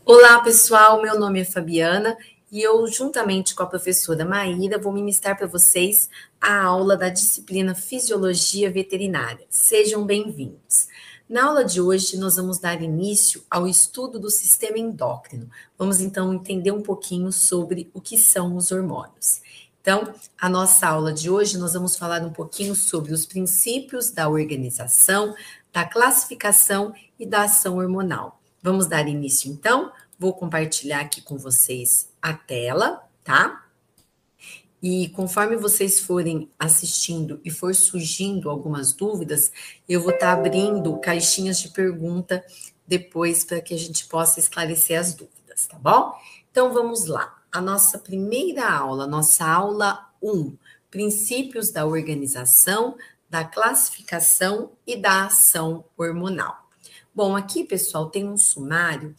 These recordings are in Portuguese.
Olá, pessoal. Meu nome é Fabiana e eu, juntamente com a professora Maíra, vou ministrar para vocês a aula da disciplina Fisiologia Veterinária. Sejam bem-vindos. Na aula de hoje, nós vamos dar início ao estudo do sistema endócrino. Vamos, então, entender um pouquinho sobre o que são os hormônios. Então, a nossa aula de hoje, nós vamos falar um pouquinho sobre os princípios da organização, da classificação e da ação hormonal. Vamos dar início, então? Vou compartilhar aqui com vocês a tela, tá? E conforme vocês forem assistindo e for surgindo algumas dúvidas, eu vou estar abrindo caixinhas de pergunta depois para que a gente possa esclarecer as dúvidas, tá bom? Então vamos lá. A nossa primeira aula, nossa aula 1, princípios da organização, da classificação e da ação hormonal. Bom, aqui, pessoal, tem um sumário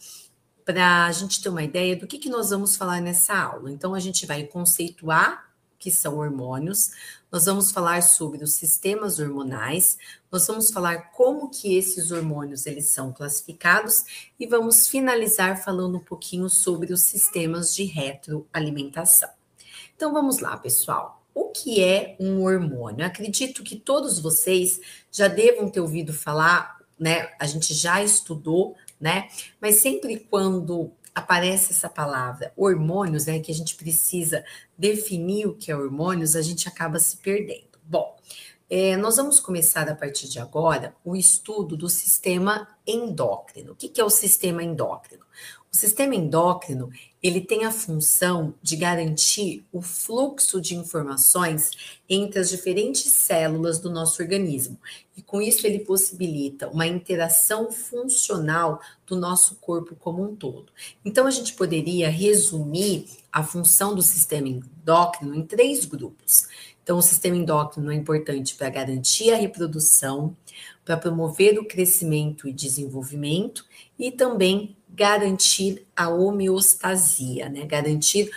para a gente ter uma ideia do que nós vamos falar nessa aula. Então, a gente vai conceituar o que são hormônios, nós vamos falar sobre os sistemas hormonais, nós vamos falar como que esses hormônios eles são classificados e vamos finalizar falando um pouquinho sobre os sistemas de retroalimentação. Então, vamos lá, pessoal. O que é um hormônio? Eu acredito que todos vocês já devam ter ouvido falar, né? A gente já estudou, né? Mas sempre quando aparece essa palavra hormônios, né, que a gente precisa definir o que é hormônios, a gente acaba se perdendo. Bom, nós vamos começar a partir de agora o estudo do sistema endócrino. O que é o sistema endócrino? O sistema endócrino, ele tem a função de garantir o fluxo de informações entre as diferentes células do nosso organismo. E com isso ele possibilita uma interação funcional do nosso corpo como um todo. Então a gente poderia resumir a função do sistema endócrino em 3 grupos. Então o sistema endócrino é importante para garantir a reprodução, para promover o crescimento e desenvolvimento e também garantir a homeostasia, né? Garantir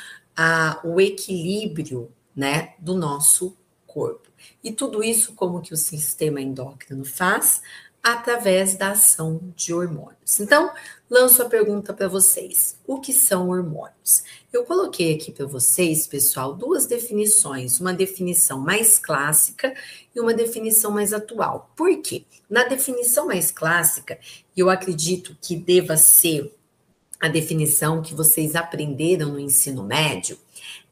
o equilíbrio, né, do nosso corpo. E tudo isso como que o sistema endócrino faz? Através da ação de hormônios. Então, lanço a pergunta para vocês. O que são hormônios? Eu coloquei aqui para vocês, pessoal, 2 definições. Uma definição mais clássica e uma definição mais atual. Por quê? Na definição mais clássica, eu acredito que deva ser a definição que vocês aprenderam no ensino médio,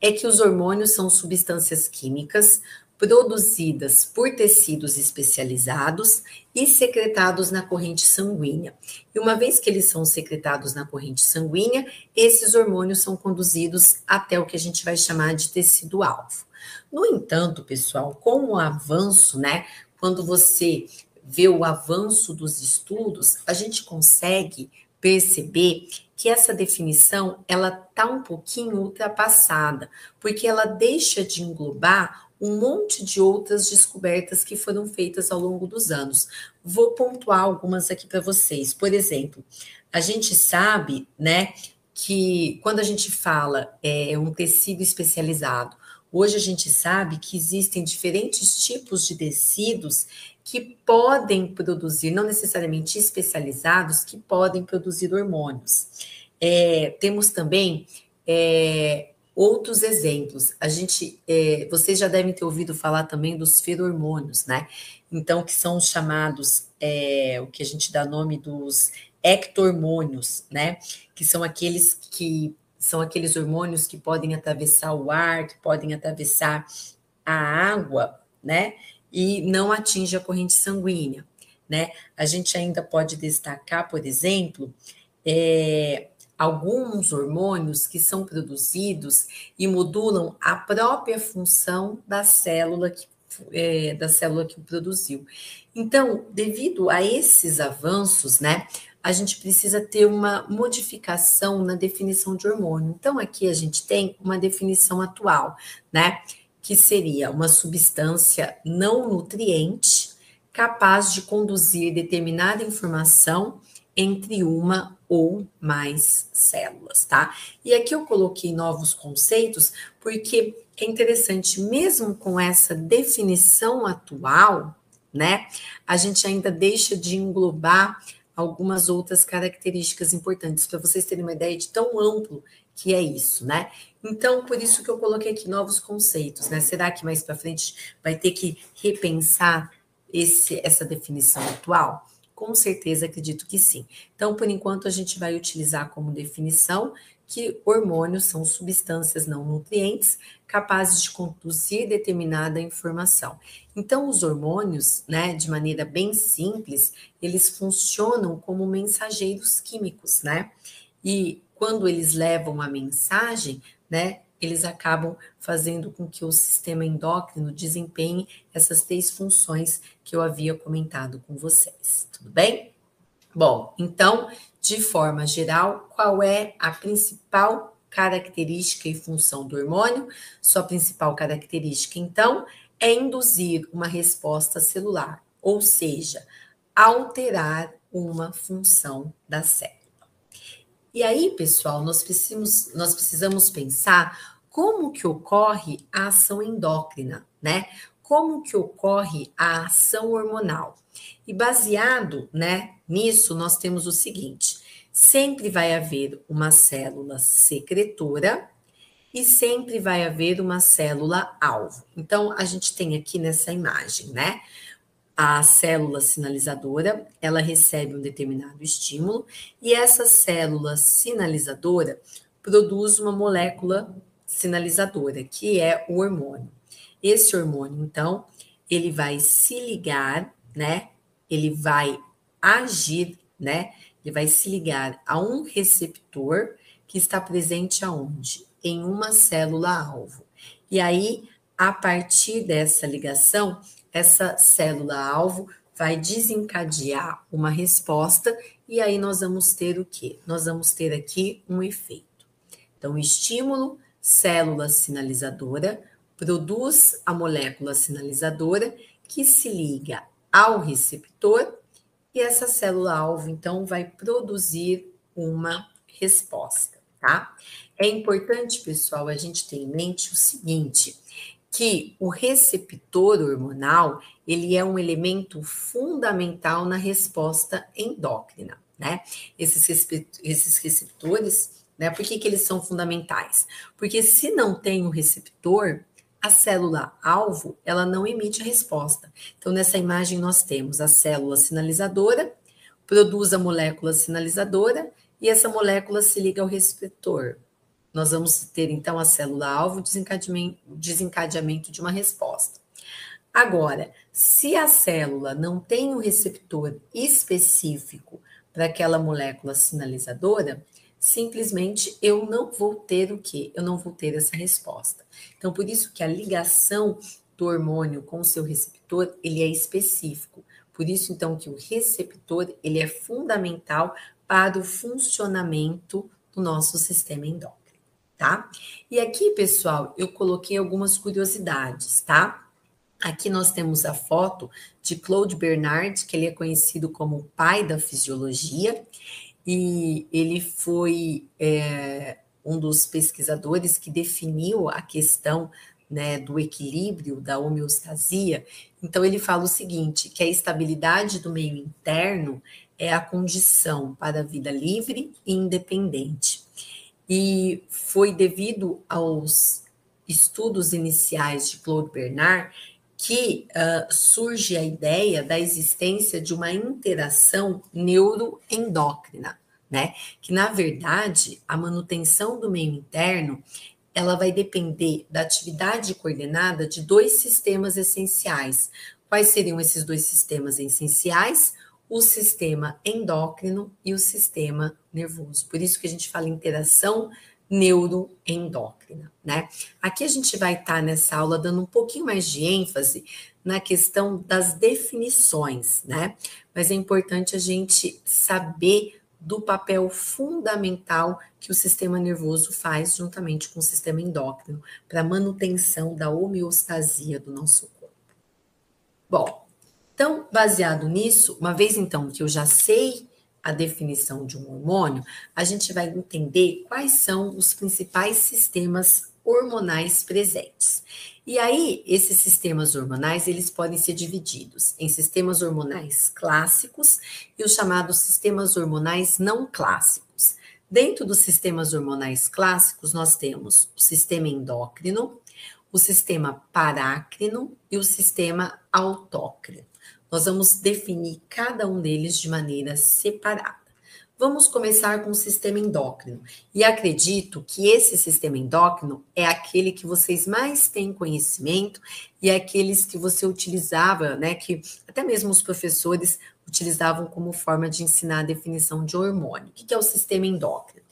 é que os hormônios são substâncias químicas produzidas por tecidos especializados e secretados na corrente sanguínea. E uma vez que eles são secretados na corrente sanguínea, esses hormônios são conduzidos até o que a gente vai chamar de tecido-alvo. No entanto, pessoal, com o avanço, né, quando você vê o avanço dos estudos, a gente consegue perceber que essa definição ela tá um pouquinho ultrapassada, porque ela deixa de englobar um monte de outras descobertas que foram feitas ao longo dos anos. Vou pontuar algumas aqui para vocês. Por exemplo, a gente sabe, né, que quando a gente fala um tecido especializado, hoje a gente sabe que existem diferentes tipos de tecidos que podem produzir, não necessariamente especializados, que podem produzir hormônios. Temos também outros exemplos. Vocês já devem ter ouvido falar também dos feromônios, né? Então, que são os chamados, o que a gente dá nome dos ectormônios, né? Que são aqueles hormônios que podem atravessar o ar, que podem atravessar a água, né? E não atinge a corrente sanguínea, né? A gente ainda pode destacar, por exemplo, alguns hormônios que são produzidos e modulam a própria função da célula que o produziu. Então, devido a esses avanços, né, a gente precisa ter uma modificação na definição de hormônio. Então, aqui a gente tem uma definição atual, né, que seria uma substância não nutriente capaz de conduzir determinada informação entre uma ou mais células, tá? E aqui eu coloquei novos conceitos porque é interessante, mesmo com essa definição atual, né, a gente ainda deixa de englobar algumas outras características importantes, para vocês terem uma ideia de tão amplo que é isso, né? Então, por isso que eu coloquei aqui novos conceitos, né? Será que mais para frente vai ter que repensar essa definição atual? Com certeza acredito que sim. Então, por enquanto, a gente vai utilizar como definição que hormônios são substâncias não nutrientes capazes de conduzir determinada informação. Então, os hormônios, né, de maneira bem simples, eles funcionam como mensageiros químicos, né? E quando eles levam a mensagem, né, eles acabam fazendo com que o sistema endócrino desempenhe essas 3 funções que eu havia comentado com vocês. Tudo bem? Bom, então, de forma geral, qual é a principal característica e função do hormônio? Sua principal característica, então, é induzir uma resposta celular, ou seja, alterar uma função da célula. E aí, pessoal, nós precisamos pensar como que ocorre a ação endócrina, né? Como que ocorre a ação hormonal. E baseado, né, nisso, nós temos o seguinte: sempre vai haver uma célula secretora e sempre vai haver uma célula alvo. Então, a gente tem aqui nessa imagem, né? A célula sinalizadora, ela recebe um determinado estímulo e essa célula sinalizadora produz uma molécula sinalizadora, que é o hormônio. Esse hormônio, então, ele vai se ligar, né? Ele vai agir, né? Ele vai se ligar a um receptor que está presente aonde? Em uma célula-alvo. E aí, a partir dessa ligação, essa célula-alvo vai desencadear uma resposta e aí nós vamos ter o quê? Nós vamos ter aqui um efeito. Então, estímulo, célula sinalizadora, produz a molécula sinalizadora que se liga ao receptor e essa célula-alvo, então, vai produzir uma resposta, tá? É importante, pessoal, a gente ter em mente o seguinte, que o receptor hormonal, ele é um elemento fundamental na resposta endócrina, né? Esses receptores, né? Por que eles são fundamentais? Porque se não tem o receptor, a célula-alvo, ela não emite a resposta. Então, nessa imagem, nós temos a célula sinalizadora, produz a molécula sinalizadora, e essa molécula se liga ao receptor. Nós vamos ter, então, a célula-alvo, desencadeamento de uma resposta. Agora, se a célula não tem um receptor específico para aquela molécula sinalizadora, simplesmente eu não vou ter o quê? Eu não vou ter essa resposta. Então, por isso que a ligação do hormônio com o seu receptor, ele é específico. Por isso, então, que o receptor, ele é fundamental para o funcionamento do nosso sistema endócrino. Tá? E aqui, pessoal, eu coloquei algumas curiosidades, tá? Aqui nós temos a foto de Claude Bernard, que ele é conhecido como o pai da fisiologia, e ele foi um dos pesquisadores que definiu a questão, né, do equilíbrio, da homeostasia. Então, ele fala o seguinte, que a estabilidade do meio interno é a condição para a vida livre e independente. E foi devido aos estudos iniciais de Claude Bernard que surge a ideia da existência de uma interação neuroendócrina, né? Que, na verdade, a manutenção do meio interno, ela vai depender da atividade coordenada de 2 sistemas essenciais. Quais seriam esses 2 sistemas essenciais? O sistema endócrino e o sistema nervoso. Por isso que a gente fala interação neuroendócrina, né? Aqui a gente vai estar nessa aula dando um pouquinho mais de ênfase na questão das definições, né? Mas é importante a gente saber do papel fundamental que o sistema nervoso faz juntamente com o sistema endócrino para a manutenção da homeostasia do nosso corpo. Bom, então, baseado nisso, uma vez então que eu já sei a definição de um hormônio, a gente vai entender quais são os principais sistemas hormonais presentes. E aí, esses sistemas hormonais, eles podem ser divididos em sistemas hormonais clássicos e os chamados sistemas hormonais não clássicos. Dentro dos sistemas hormonais clássicos, nós temos o sistema endócrino, o sistema parácrino e o sistema autócrino. Nós vamos definir cada um deles de maneira separada. Vamos começar com o sistema endócrino. E acredito que esse sistema endócrino é aquele que vocês mais têm conhecimento e é aqueles que você utilizava, né? Que até mesmo os professores utilizavam como forma de ensinar a definição de hormônio. O que é o sistema endócrino?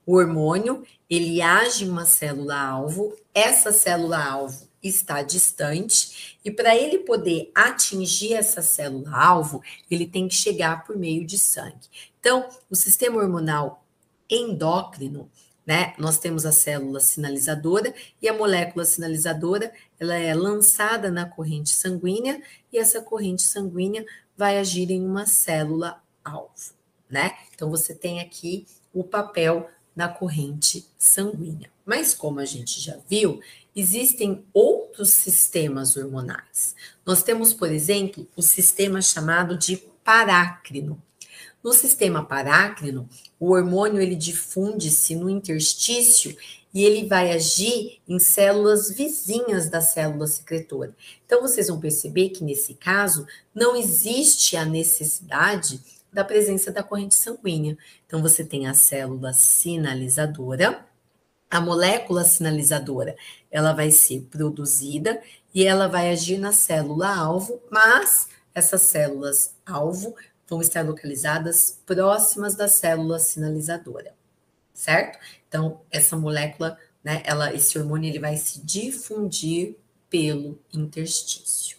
O hormônio, ele age em uma célula-alvo, essa célula-alvo está distante, e para ele poder atingir essa célula-alvo, ele tem que chegar por meio de sangue. Então, o sistema hormonal endócrino, né? Nós temos a célula sinalizadora e a molécula sinalizadora, ela é lançada na corrente sanguínea e essa corrente sanguínea vai agir em uma célula-alvo, né? Então, você tem aqui o papel na corrente sanguínea. Mas como a gente já viu, existem outros sistemas hormonais. Nós temos, por exemplo, o sistema chamado de parácrino. No sistema parácrino, o hormônio ele difunde-se no interstício e ele vai agir em células vizinhas da célula secretora. Então, vocês vão perceber que, nesse caso, não existe a necessidade da presença da corrente sanguínea. Então, você tem a célula sinalizadora, a molécula sinalizadora, ela vai ser produzida e ela vai agir na célula-alvo, mas essas células-alvo vão estar localizadas próximas da célula sinalizadora, certo? Então, essa molécula, né, esse hormônio, ele vai se difundir pelo interstício.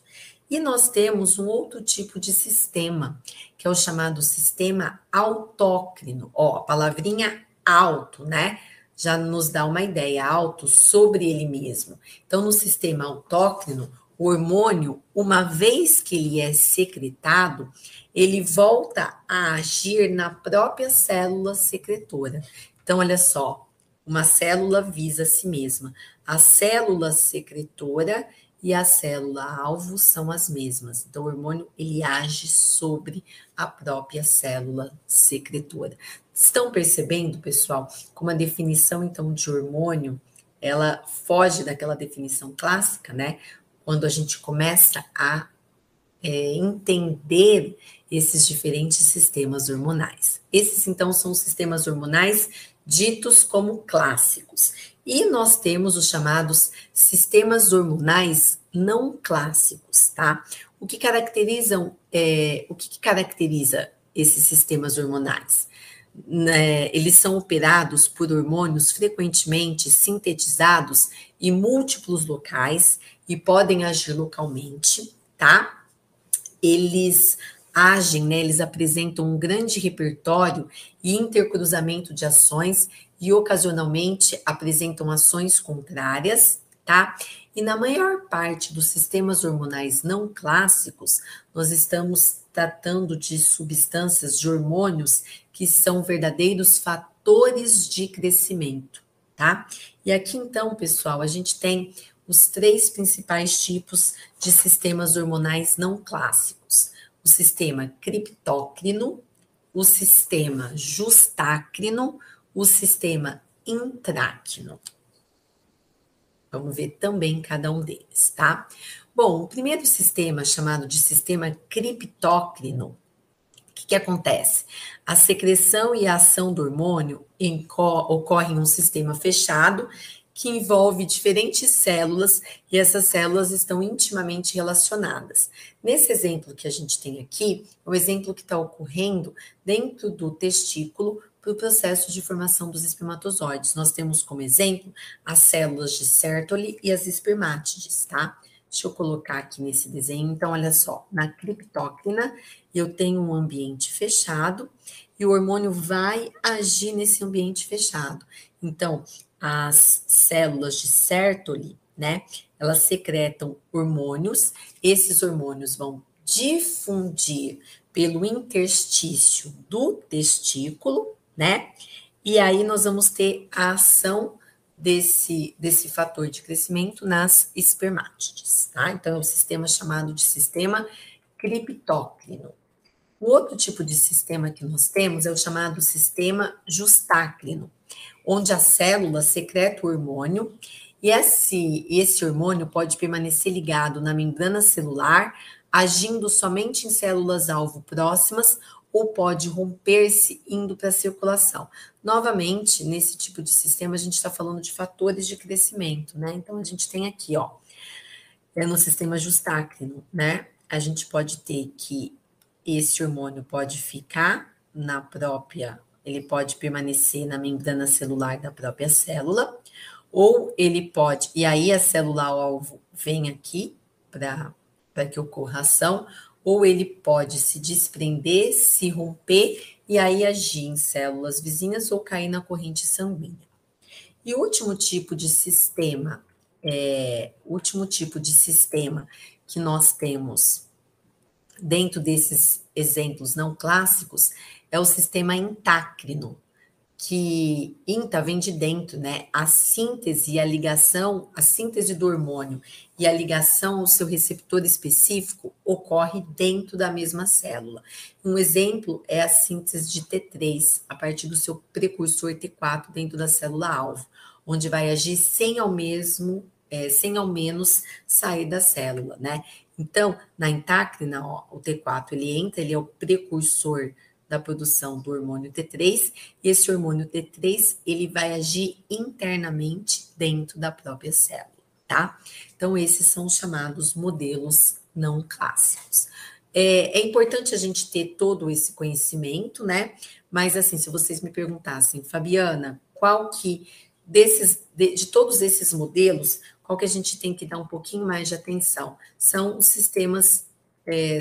E nós temos um outro tipo de sistema, que é o chamado sistema autócrino. Ó, a palavrinha auto, né? Já nos dá uma ideia, auto sobre ele mesmo. Então, no sistema autócrino, o hormônio, uma vez que ele é secretado, ele volta a agir na própria célula secretora. Então, olha só, uma célula visa a si mesma. A célula secretora e a célula-alvo são as mesmas. Então, o hormônio, ele age sobre a própria célula secretora. Estão percebendo, pessoal, como a definição, então, de hormônio, ela foge daquela definição clássica, né? Quando a gente começa a entender esses diferentes sistemas hormonais. Esses, então, são os sistemas hormonais ditos como clássicos. E nós temos os chamados sistemas hormonais não clássicos, tá? O que caracteriza esses sistemas hormonais? Eles são operados por hormônios frequentemente sintetizados em múltiplos locais e podem agir localmente, tá? Eles agem, né? Eles apresentam um grande repertório e intercruzamento de ações e ocasionalmente apresentam ações contrárias, tá? E na maior parte dos sistemas hormonais não clássicos, nós estamos tratando de substâncias, de hormônios que são verdadeiros fatores de crescimento, tá? E aqui então, pessoal, a gente tem os 3 principais tipos de sistemas hormonais não clássicos: o sistema criptócrino, o sistema justácrino, o sistema intrácrino. Vamos ver também cada um deles, tá? Bom, o primeiro sistema, chamado de sistema criptócrino, o que acontece? A secreção e a ação do hormônio ocorre em um sistema fechado que envolve diferentes células e essas células estão intimamente relacionadas. Nesse exemplo que a gente tem aqui, é o exemplo que está ocorrendo dentro do testículo para o processo de formação dos espermatozoides. Nós temos como exemplo as células de Sertoli e as espermátides, tá? Deixa eu colocar aqui nesse desenho. Então, olha só, na criptócrina eu tenho um ambiente fechado e o hormônio vai agir nesse ambiente fechado. Então, as células de Sertoli, né, elas secretam hormônios, esses hormônios vão difundir pelo interstício do testículo, né, e aí nós vamos ter a ação desse fator de crescimento nas espermátides, tá? Então, é um sistema chamado de sistema criptócrino. O outro tipo de sistema que nós temos é o chamado sistema justácrino, onde a célula secreta o hormônio e esse hormônio pode permanecer ligado na membrana celular, agindo somente em células-alvo próximas ou pode romper-se indo para a circulação. Novamente, nesse tipo de sistema, a gente está falando de fatores de crescimento, né? Então, a gente tem aqui, ó, no sistema justácrino, né? A gente pode ter que esse hormônio pode ficar na própria, ele pode permanecer na membrana celular da própria célula, ou ele pode, e aí a célula-alvo vem aqui para que ocorra ação, ou ele pode se desprender, se romper, e aí agir em células vizinhas ou cair na corrente sanguínea. E o último tipo de sistema, que nós temos dentro desses exemplos não clássicos é o sistema entácrino, que INTA vem de dentro, né? A síntese e a ligação, a síntese do hormônio e a ligação ao seu receptor específico ocorre dentro da mesma célula. Um exemplo é a síntese de T3, a partir do seu precursor T4 dentro da célula-alvo, onde vai agir sem ao menos sair da célula, né? Então, na entácrina, ó, o T4 ele entra, ele é o precursor da produção do hormônio T3, e esse hormônio T3 ele vai agir internamente dentro da própria célula, tá? Então, esses são os chamados modelos não clássicos. É importante a gente ter todo esse conhecimento, né? Mas, assim, se vocês me perguntassem, Fabiana, qual que de todos esses modelos, qual que a gente tem que dar um pouquinho mais de atenção? São os sistemas,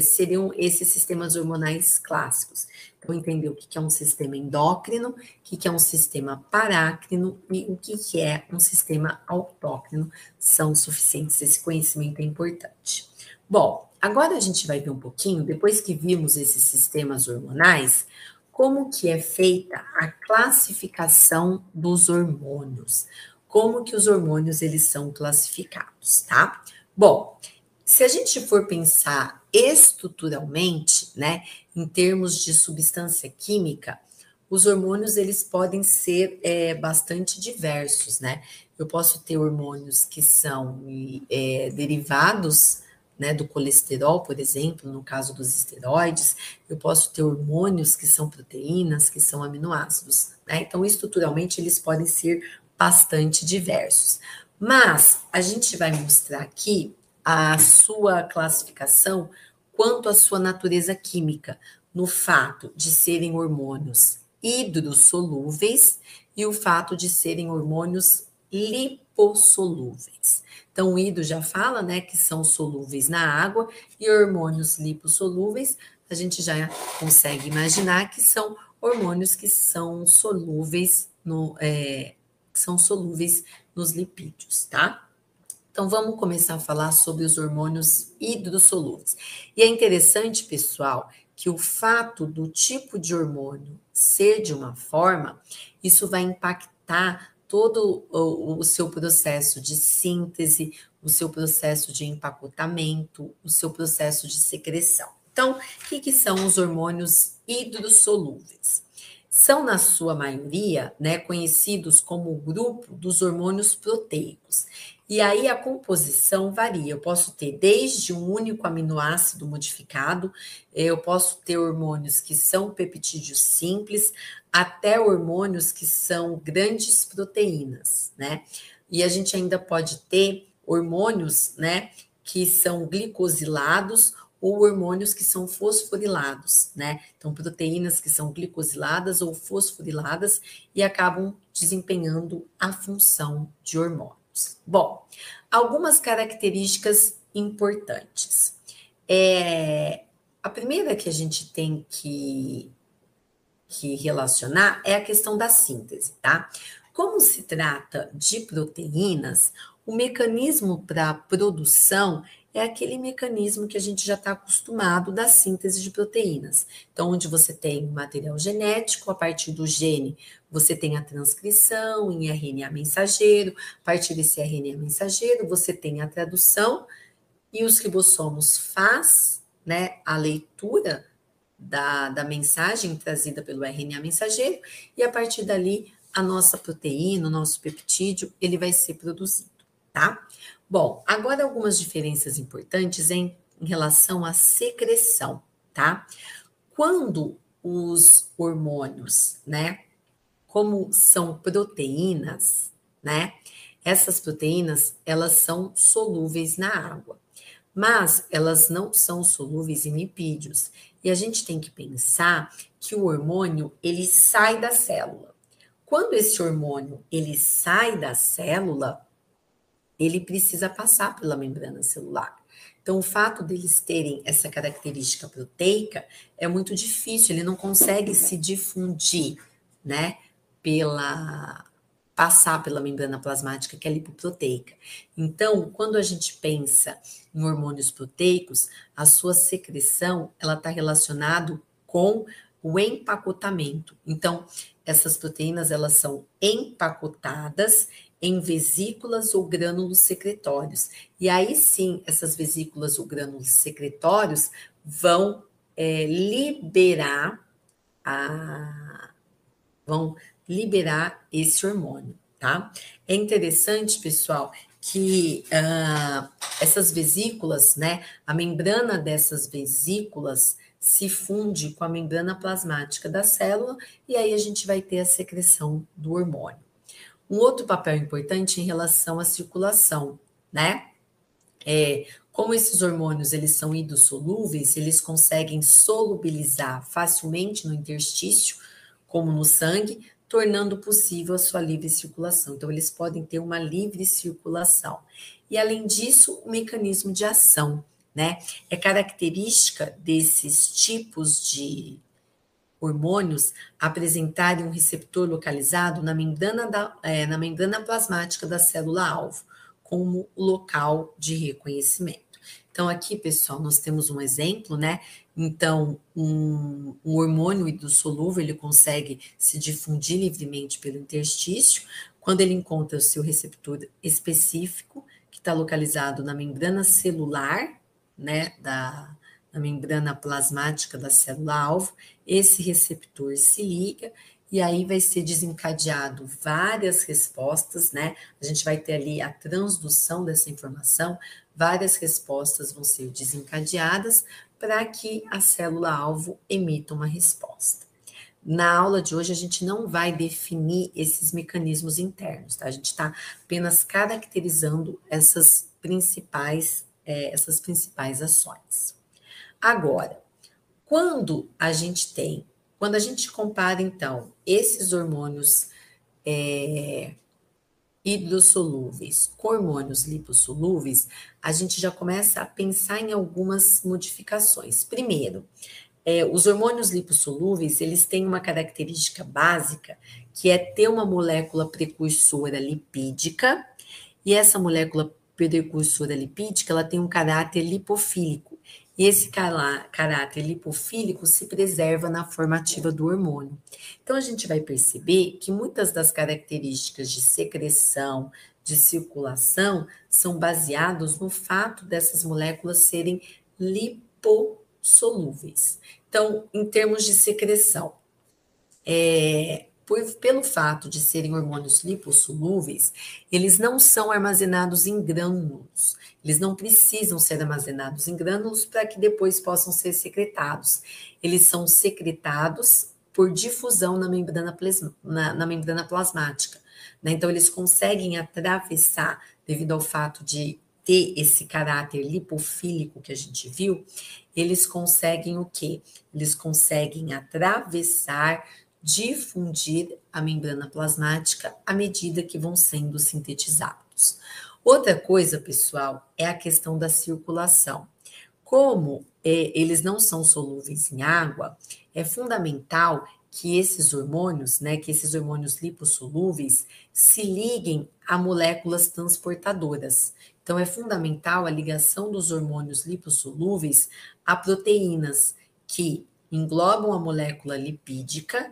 seriam esses sistemas hormonais clássicos. Então, entender o que é um sistema endócrino, o que é um sistema parácrino e o que é um sistema autócrino são suficientes. Esse conhecimento é importante. Bom, agora a gente vai ver um pouquinho, depois que vimos esses sistemas hormonais, como que é feita a classificação dos hormônios. Como que os hormônios eles são classificados, tá? Bom, se a gente for pensar estruturalmente, né, em termos de substância química, os hormônios eles podem ser bastante diversos, né? Eu posso ter hormônios que são derivados, né, do colesterol, por exemplo, no caso dos esteroides, eu posso ter hormônios que são proteínas, que são aminoácidos, né? Então, estruturalmente, eles podem ser bastante diversos. Mas a gente vai mostrar aqui a sua classificação quanto à sua natureza química, no fato de serem hormônios hidrossolúveis e o fato de serem hormônios lipossolúveis. Então, o hidro já fala, né, que são solúveis na água, e hormônios lipossolúveis, a gente já consegue imaginar que são hormônios que são solúveis nos lipídios, tá? Então, vamos começar a falar sobre os hormônios hidrossolúveis. E é interessante, pessoal, que o fato do tipo de hormônio ser de uma forma, isso vai impactar todo o seu processo de síntese, o seu processo de empacotamento, o seu processo de secreção. Então, o que são os hormônios hidrossolúveis? São, na sua maioria, né, conhecidos como o grupo dos hormônios proteicos. E aí a composição varia. Eu posso ter desde um único aminoácido modificado, eu posso ter hormônios que são peptídeos simples, até hormônios que são grandes proteínas, né? E a gente ainda pode ter hormônios, né, que são glicosilados ou hormônios que são fosforilados, né? Então, proteínas que são glicosiladas ou fosforiladas e acabam desempenhando a função de hormônios. Bom, algumas características importantes. A primeira que a gente tem que relacionar é a questão da síntese, tá? Como se trata de proteínas, o mecanismo para a produção é aquele mecanismo que a gente já está acostumado da síntese de proteínas. Então, onde você tem material genético, a partir do gene, você tem a transcrição em RNA mensageiro, a partir desse RNA mensageiro, você tem a tradução, e os ribossomos faz, né, a leitura da mensagem trazida pelo RNA mensageiro, e a partir dali, a nossa proteína, o nosso peptídeo, ele vai ser produzido, tá? Bom, agora algumas diferenças importantes em relação à secreção, tá? Quando os hormônios, né, como são proteínas, né, essas proteínas, elas são solúveis na água, mas elas não são solúveis em lipídios. E a gente tem que pensar que o hormônio, ele sai da célula. Quando esse hormônio, ele sai da célula, ele precisa passar pela membrana celular. Então, o fato deles terem essa característica proteica é muito difícil, ele não consegue se difundir, né, passar pela membrana plasmática, que é lipoproteica. Então, quando a gente pensa em hormônios proteicos, a sua secreção, ela está relacionada com o empacotamento. Então, essas proteínas, elas são empacotadas em vesículas ou grânulos secretórios. E aí sim, essas vesículas ou grânulos secretórios vão vão liberar esse hormônio, tá? É interessante, pessoal, que essas vesículas, né, a membrana dessas vesículas se funde com a membrana plasmática da célula e aí a gente vai ter a secreção do hormônio. Um outro papel importante em relação à circulação, né? Como esses hormônios eles são hidrossolúveis, eles conseguem solubilizar facilmente no interstício, como no sangue, tornando possível a sua livre circulação. Então, eles podem ter uma livre circulação. E, além disso, o mecanismo de ação, né? É característica desses tipos de hormônios apresentarem um receptor localizado na na membrana plasmática da célula-alvo, como local de reconhecimento. Então, aqui, pessoal, nós temos um exemplo, né? Então, um hormônio hidrossolúvel, ele consegue se difundir livremente pelo interstício quando ele encontra o seu receptor específico, que está localizado na membrana celular, né, na membrana plasmática da célula-alvo. Esse receptor se liga e aí vai ser desencadeado várias respostas, né? A gente vai ter ali a transdução dessa informação, várias respostas vão ser desencadeadas para que a célula-alvo emita uma resposta. Na aula de hoje, a gente não vai definir esses mecanismos internos, tá? A gente está apenas caracterizando essas principais ações. Agora, quando a gente compara, então, esses hormônios hidrossolúveis com hormônios lipossolúveis, a gente já começa a pensar em algumas modificações. Primeiro, os hormônios lipossolúveis, eles têm uma característica básica, que é ter uma molécula precursora lipídica, e essa molécula precursora lipídica, ela tem um caráter lipofílico. E esse caráter lipofílico se preserva na formativa do hormônio. Então, a gente vai perceber que muitas das características de secreção, de circulação, são baseados no fato dessas moléculas serem lipossolúveis. Então, em termos de secreção, pelo fato de serem hormônios lipossolúveis, eles não são armazenados em grânulos. Eles não precisam ser armazenados em grânulos para que depois possam ser secretados. Eles são secretados por difusão na membrana plasmática, né? Então, eles conseguem atravessar, devido ao fato de ter esse caráter lipofílico que a gente viu, eles conseguem o quê? Eles conseguem atravessar, difundir a membrana plasmática à medida que vão sendo sintetizados. Outra coisa, pessoal, é a questão da circulação. Como eles não são solúveis em água, é fundamental que esses hormônios, né, que esses hormônios lipossolúveis se liguem a moléculas transportadoras. Então, é fundamental a ligação dos hormônios lipossolúveis a proteínas que englobam a molécula lipídica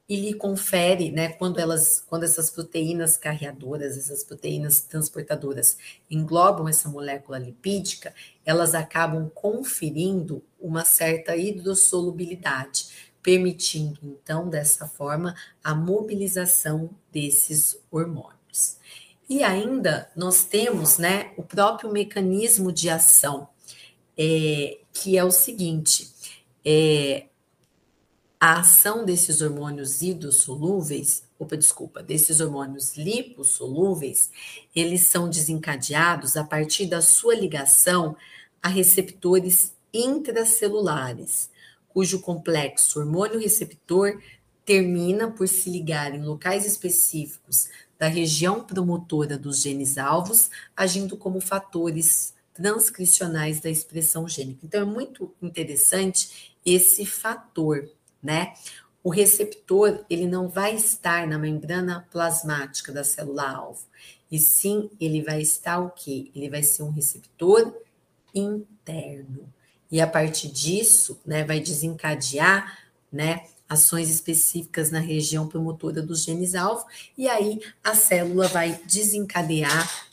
e lhe confere, né, quando essas proteínas carreadoras, essas proteínas transportadoras englobam essa molécula lipídica, elas acabam conferindo uma certa hidrossolubilidade, permitindo, então, dessa forma, a mobilização desses hormônios. E ainda nós temos, né, o próprio mecanismo de ação, que é o seguinte, a ação desses hormônios desses hormônios lipossolúveis, eles são desencadeados a partir da sua ligação a receptores intracelulares, cujo complexo hormônio-receptor termina por se ligar em locais específicos da região promotora dos genes alvos, agindo como fatores transcricionais da expressão gênica. Então, é muito interessante esse fator, né? O receptor, ele não vai estar na membrana plasmática da célula-alvo, e sim, ele vai estar o quê? Ele vai ser um receptor interno. E a partir disso, né, vai desencadear, né, ações específicas na região promotora dos genes-alvo, e aí a célula vai desencadear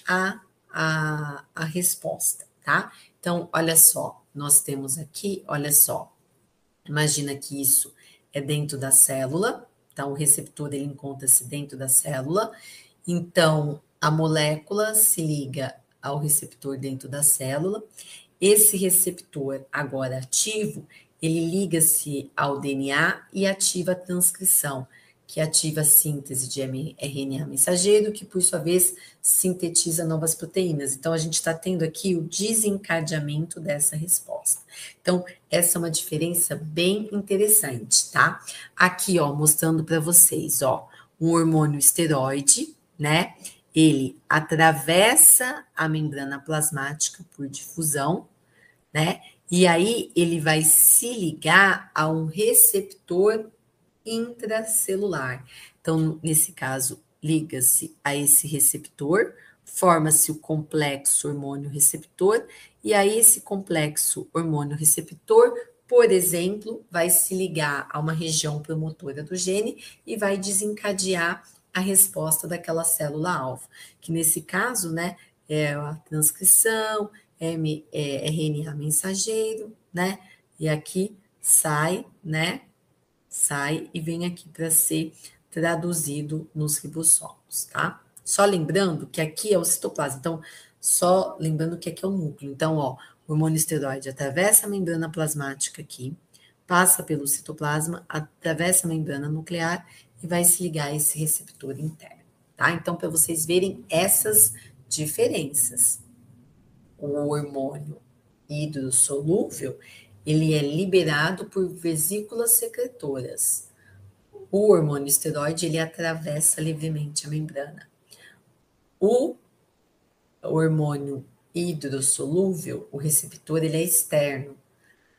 a resposta, tá? Então, olha só, nós temos aqui, olha só, imagina que isso é dentro da célula, então o receptor ele encontra-se dentro da célula, então a molécula se liga ao receptor dentro da célula, esse receptor agora ativo, ele liga-se ao DNA e ativa a transcrição, que ativa a síntese de mRNA mensageiro, que por sua vez sintetiza novas proteínas. Então, a gente está tendo aqui o desencadeamento dessa resposta. Então, essa é uma diferença bem interessante, tá? Aqui, ó, mostrando para vocês, ó, um hormônio esteroide, né? Ele atravessa a membrana plasmática por difusão, né? E aí ele vai se ligar a um receptor intracelular. Então, nesse caso, liga-se a esse receptor, forma-se o complexo hormônio-receptor, e aí esse complexo hormônio-receptor, por exemplo, vai se ligar a uma região promotora do gene e vai desencadear a resposta daquela célula-alvo, que nesse caso, né, é a transcrição, RNA mensageiro, né, e aqui sai, né, sai e vem aqui para ser traduzido nos ribossomos, tá? Só lembrando que aqui é o citoplasma, então, só lembrando que aqui é o núcleo. Então, ó, o hormônio esteroide atravessa a membrana plasmática aqui, passa pelo citoplasma, atravessa a membrana nuclear e vai se ligar a esse receptor interno, tá? Então, para vocês verem essas diferenças. O hormônio hidrossolúvel, ele é liberado por vesículas secretoras. O hormônio esteroide, ele atravessa livremente a membrana. O hormônio hidrossolúvel, o receptor, ele é externo.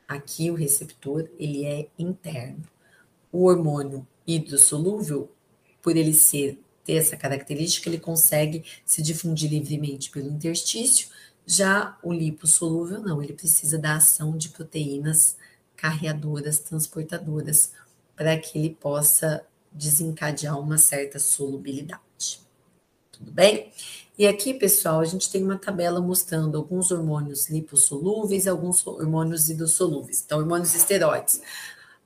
Aqui, o receptor, ele é interno. O hormônio hidrossolúvel, por ele ter essa característica, ele consegue se difundir livremente pelo interstício. Já o lipossolúvel, não, ele precisa da ação de proteínas carreadoras, transportadoras, para que ele possa desencadear uma certa solubilidade. Tudo bem? E aqui, pessoal, a gente tem uma tabela mostrando alguns hormônios lipossolúveis, alguns hormônios hidrossolúveis. Então, hormônios esteroides.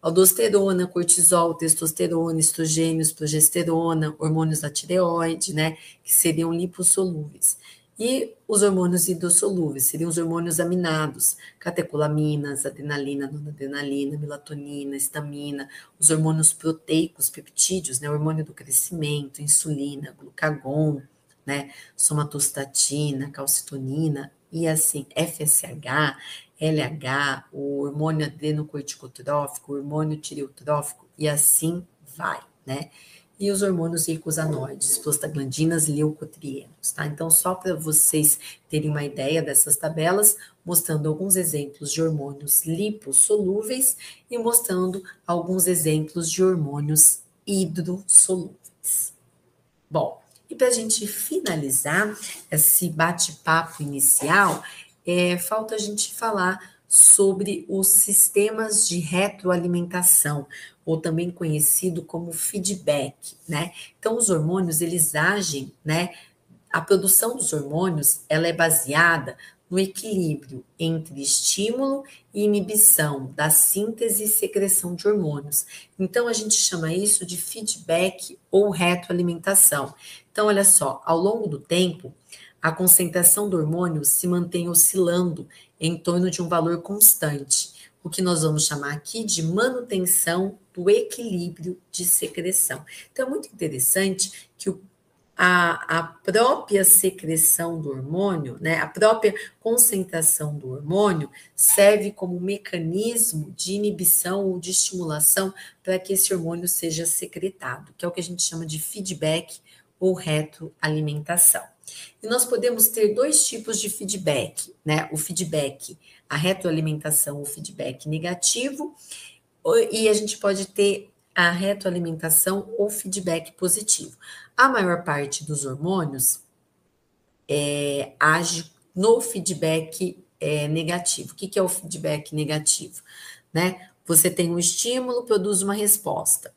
Aldosterona, cortisol, testosterona, estrogênios, progesterona, hormônios da tireoide, né, que seriam lipossolúveis. E os hormônios hidrossolúveis seriam os hormônios aminados, catecolaminas, adrenalina, noradrenalina, melatonina, histamina, os hormônios proteicos, peptídeos, né, hormônio do crescimento, insulina, glucagon, né, somatostatina, calcitonina, e assim, FSH, LH, o hormônio adrenocorticotrófico, o hormônio tireotrófico, e assim vai, né? E os hormônios icosanoides, prostaglandinas e leucotrienos, tá? Então, só para vocês terem uma ideia dessas tabelas, mostrando alguns exemplos de hormônios lipossolúveis e mostrando alguns exemplos de hormônios hidrossolúveis. Bom, E para a gente finalizar esse bate-papo inicial, falta a gente falar sobre os sistemas de retroalimentação, ou também conhecido como feedback, né? Então, os hormônios, eles agem, né? A produção dos hormônios, ela é baseada no equilíbrio entre estímulo e inibição da síntese e secreção de hormônios. Então, a gente chama isso de feedback ou retroalimentação. Então, olha só, ao longo do tempo, a concentração do hormônio se mantém oscilando em torno de um valor constante, o que nós vamos chamar aqui de manutenção do equilíbrio de secreção. Então, é muito interessante que a própria secreção do hormônio, né, a própria concentração do hormônio serve como mecanismo de inibição ou de estimulação para que esse hormônio seja secretado, que é o que a gente chama de feedback ou retroalimentação. E nós podemos ter dois tipos de feedback, né? O feedback, a retroalimentação, o feedback negativo, e a gente pode ter a retroalimentação ou feedback positivo. A maior parte dos hormônios age no feedback negativo. O que é o feedback negativo? Né? Você tem um estímulo, produz uma resposta.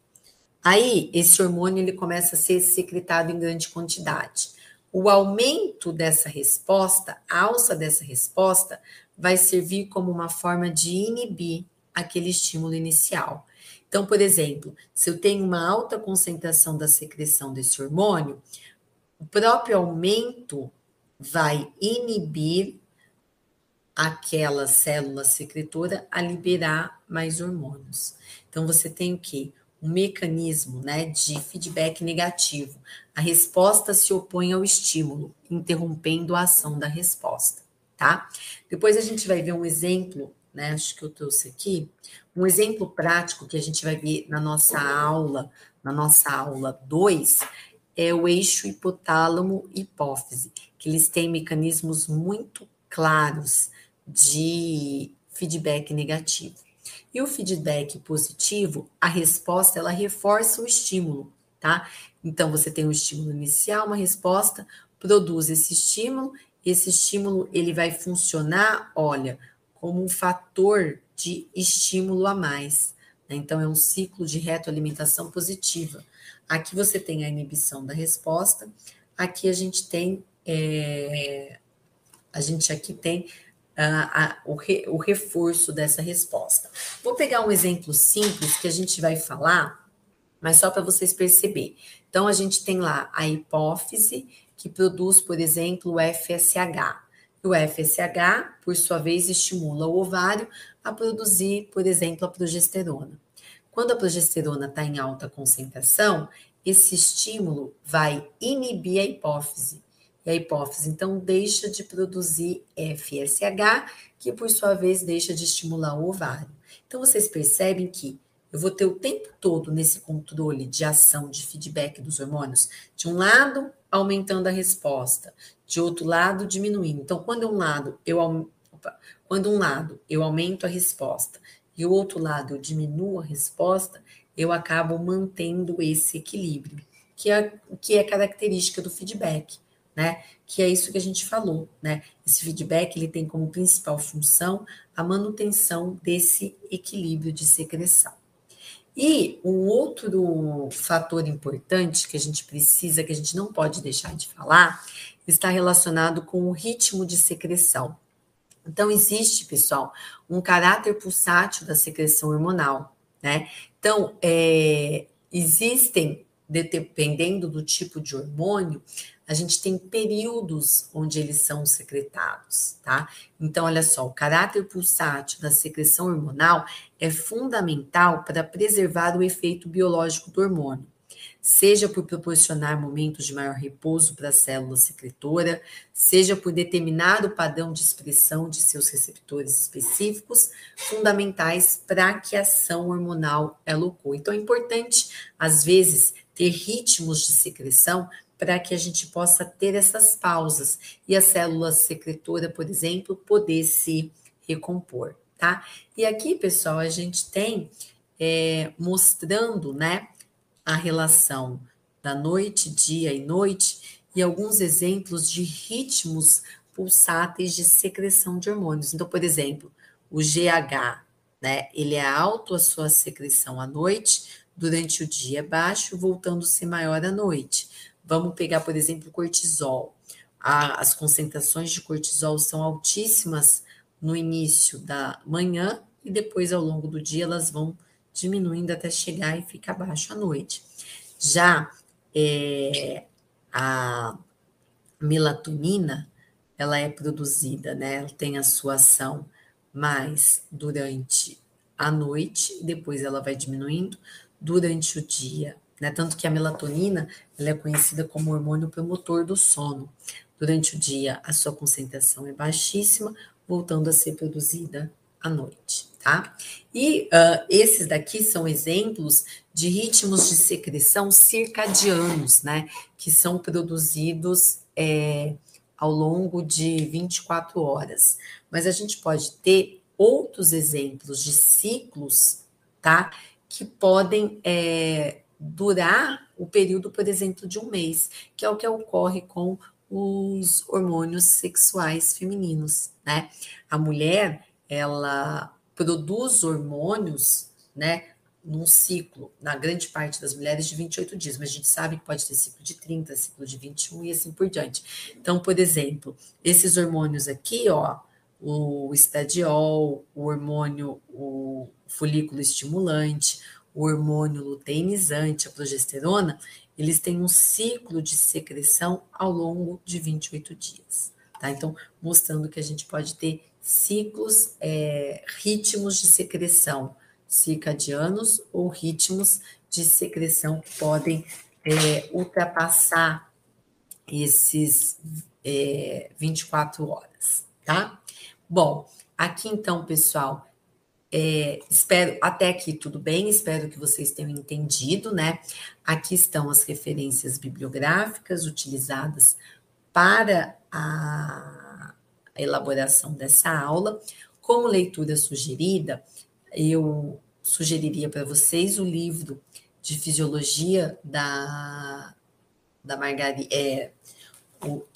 Aí, esse hormônio ele começa a ser secretado em grande quantidade. O aumento dessa resposta, a alça dessa resposta, vai servir como uma forma de inibir aquele estímulo inicial. Então, por exemplo, se eu tenho uma alta concentração da secreção desse hormônio, o próprio aumento vai inibir aquela célula secretora a liberar mais hormônios. Então, você tem o quê? Um mecanismo, né, de feedback negativo. A resposta se opõe ao estímulo, interrompendo a ação da resposta, tá? Depois a gente vai ver um exemplo, né, acho que eu trouxe aqui, um exemplo prático que a gente vai ver na nossa aula 2, é o eixo hipotálamo-hipófise, que eles têm mecanismos muito claros de feedback negativo. E o feedback positivo, a resposta, ela reforça o estímulo, tá? Então, você tem um estímulo inicial, uma resposta, produz esse estímulo, ele vai funcionar, olha, como um fator de estímulo a mais, né? Então, é um ciclo de retroalimentação positiva. Aqui você tem a inibição da resposta, aqui a gente tem, o reforço dessa resposta. Vou pegar um exemplo simples que a gente vai falar, mas só para vocês perceberem. Então, a gente tem lá a hipófise, que produz, por exemplo, o FSH. O FSH, por sua vez, estimula o ovário a produzir, por exemplo, a progesterona. Quando a progesterona está em alta concentração, esse estímulo vai inibir a hipófise. E a hipófise, então, deixa de produzir FSH, que por sua vez deixa de estimular o ovário. Então, vocês percebem que eu vou ter o tempo todo nesse controle de ação de feedback dos hormônios, de um lado, aumentando a resposta, de outro lado, diminuindo. Então, quando um lado eu aumento a resposta e o outro lado eu diminuo a resposta, eu acabo mantendo esse equilíbrio, que é característica do feedback, né? Que é isso que a gente falou, né? Esse feedback, ele tem como principal função a manutenção desse equilíbrio de secreção. E um outro fator importante que a gente precisa, que a gente não pode deixar de falar, está relacionado com o ritmo de secreção. Então, existe, pessoal, um caráter pulsátil da secreção hormonal, né? Então, existem, dependendo do tipo de hormônio, a gente tem períodos onde eles são secretados, tá? Então, olha só, o caráter pulsátil da secreção hormonal é fundamental para preservar o efeito biológico do hormônio, seja por proporcionar momentos de maior repouso para a célula secretora, seja por determinado padrão de expressão de seus receptores específicos, fundamentais para que a ação hormonal ela ocorra. Então, é importante, às vezes, ter ritmos de secreção para que a gente possa ter essas pausas e a célula secretora, por exemplo, poder se recompor, tá? E aqui, pessoal, a gente tem mostrando, né, a relação da noite, dia e noite, e alguns exemplos de ritmos pulsáteis de secreção de hormônios. Então, por exemplo, o GH, né? Ele é alto a sua secreção à noite, durante o dia é baixo, voltando a ser maior à noite. Vamos pegar, por exemplo, o cortisol. As concentrações de cortisol são altíssimas no início da manhã e depois, ao longo do dia, elas vão diminuindo até chegar e ficar baixo à noite. Já a melatonina, ela é produzida, né? Ela tem a sua ação mais durante a noite, e depois ela vai diminuindo durante o dia, né? Tanto que a melatonina, ela é conhecida como hormônio promotor do sono. Durante o dia, a sua concentração é baixíssima, voltando a ser produzida à noite, tá? E esses daqui são exemplos de ritmos de secreção circadianos, né? Que são produzidos ao longo de 24 horas. Mas a gente pode ter outros exemplos de ciclos, tá? Que podem durar o período, por exemplo, de um mês, que é o que ocorre com os hormônios sexuais femininos, né? A mulher, ela produz hormônios, né? Num ciclo, na grande parte das mulheres, de 28 dias, mas a gente sabe que pode ter ciclo de 30, ciclo de 21 e assim por diante. Então, por exemplo, esses hormônios aqui, ó, o estradiol, o hormônio, o folículo estimulante, o hormônio luteinizante, a progesterona, eles têm um ciclo de secreção ao longo de 28 dias, tá? Então, mostrando que a gente pode ter ciclos, ritmos de secreção circadianos ou ritmos de secreção que podem ultrapassar esses 24 horas, tá? Bom, aqui então, pessoal, espero, até aqui tudo bem, espero que vocês tenham entendido, né? Aqui estão as referências bibliográficas utilizadas para a elaboração dessa aula. Como leitura sugerida, eu sugeriria para vocês o livro de Fisiologia da Margarida,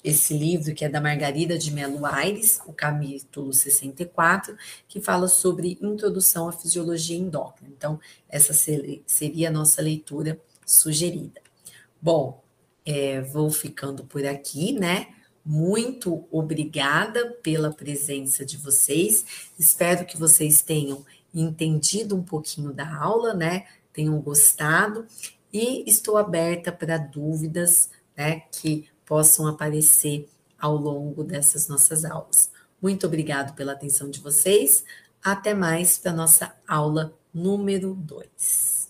esse livro que é da Margarida de Melo Aires, o capítulo 64, que fala sobre introdução à fisiologia endócrina. Então, essa seria a nossa leitura sugerida. Bom, vou ficando por aqui, né? Muito obrigada pela presença de vocês. Espero que vocês tenham entendido um pouquinho da aula, né? Tenham gostado e estou aberta para dúvidas, né, que possam aparecer ao longo dessas nossas aulas. Muito obrigado pela atenção de vocês. Até mais para a nossa aula número 2.